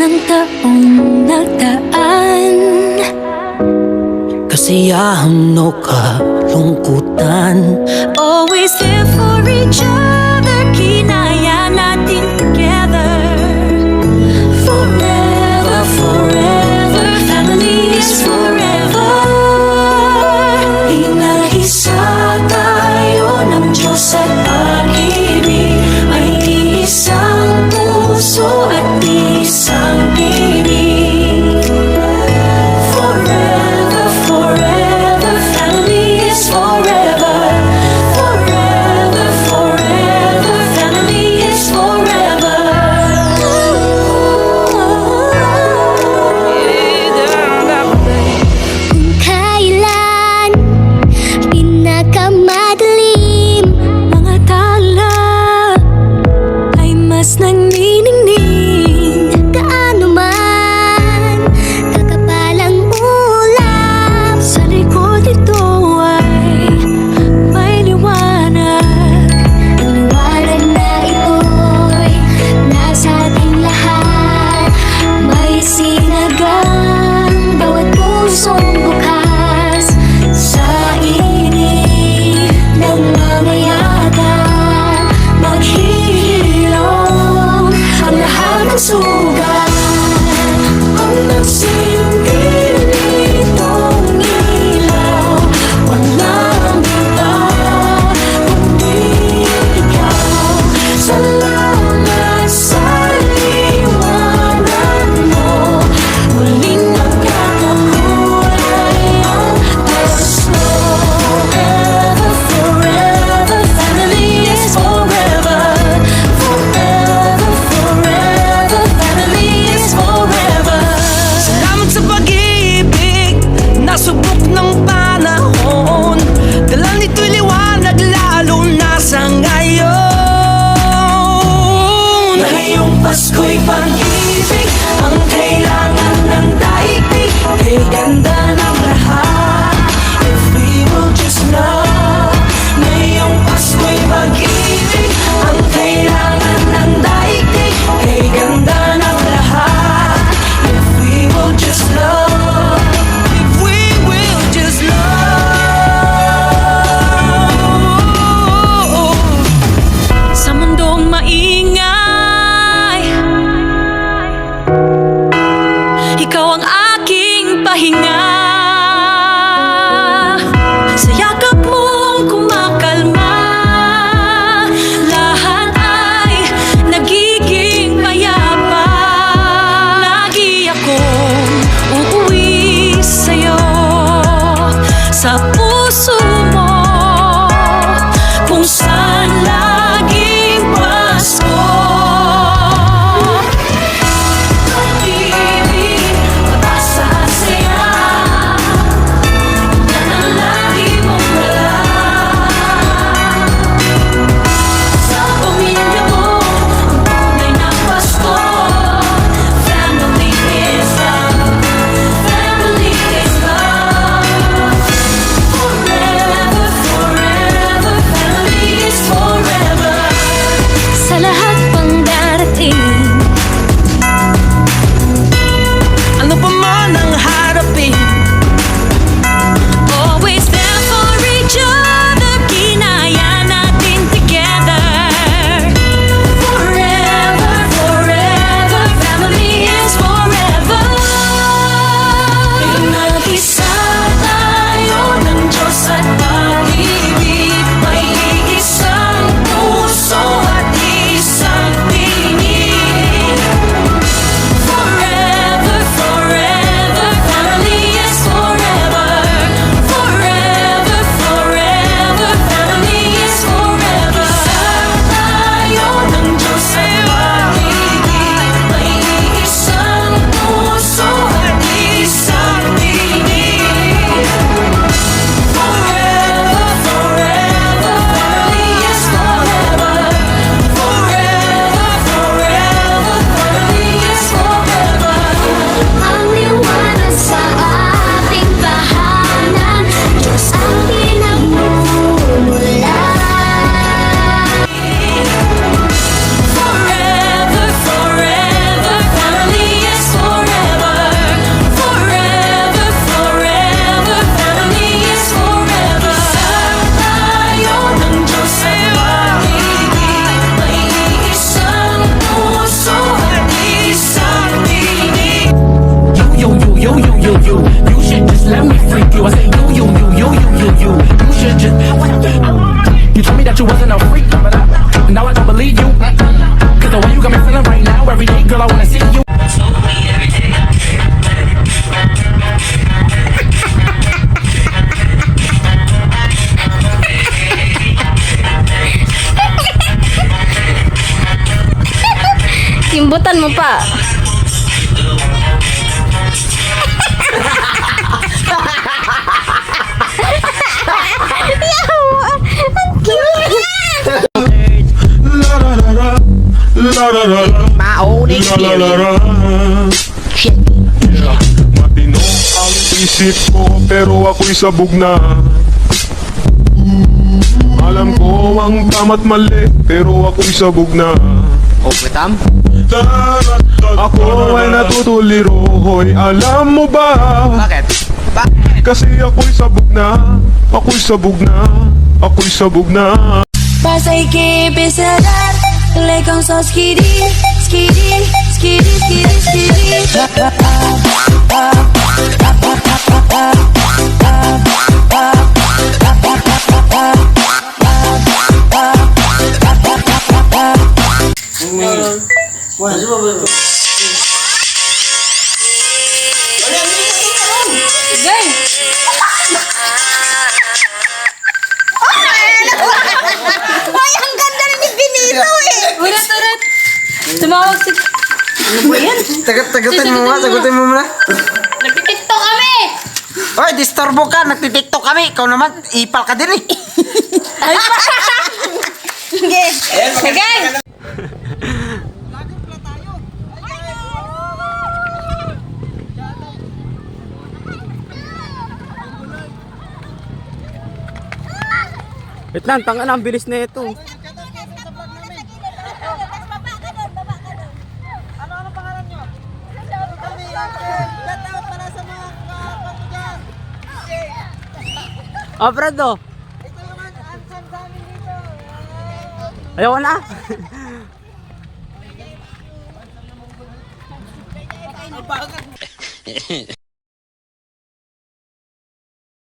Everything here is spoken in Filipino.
ng taong nagdaan, kasiyahan o kalungkutan, always there for each other, kinaya natin together. Forever, forever, family is forever. Inaisa tayo ng Diyos at pag-ibig, may isang puso at isang bibig. Forever, forever, family is forever. Forever, forever, family is forever. Kung kailan pinakamadilim, mga tala ay mas nagniningning. Gaano man kakapalang ulap, sa likod ito ay may liwanag. Ang liwanag na ito'y nasa ating lahat, may sinagang bawat pusong bukas. Sa init ng mamayagan, maghihilom ang lahat ng sugat. Ang nagsilbing nitong ilaw, walang iba kundi ikaw. Salamat sa liwanag mo, muling nagkakakulay ang puso. Forever, forever, family is forever. Forever, forever, family is forever. salamat sa pag-ibig, nasubok ng panahon, dala nito'y liwanag lalo na sa ngayon. Ngayong Pasko'y pag-ibig ang kailangan ng daigdig, kay ganda ng lahat, if we will just love. Ngayong Pasko'y pag-ibig ang kailangan ng daigdig, kay ganda ng lahat, if we will just love. If we will just love. Sa mundong maingay, got me feeling right now. Every day, girl, I wanna see you. Simbutan mo pa. Mauni Matino ang isip ko pero ako'y sabog na. Alam ko ang tama't mali pero ako'y sabog na. Oh, betam? Ako ay natutuliro, hoy, alam mo ba? Bakit? Kasi ako'y sabog na, ako'y sabog na, ako'y sabog na. Pasay que empezará, le con so skiddy, skiddy, skiddy, skiddy, skiddy. Ay, ang ganda na ni Benito eh. Urat. Tumawag si... Ano ba yan? Sagutin mo muna. Nagtitiktok kami. Oy, disturbo ka. Nagtitiktok kami. Ikaw naman, ipal ka din eh. Sige. Sige. Wait lang, tanga na, ang bilis na ito. Oh, Fredo. Ayoko na.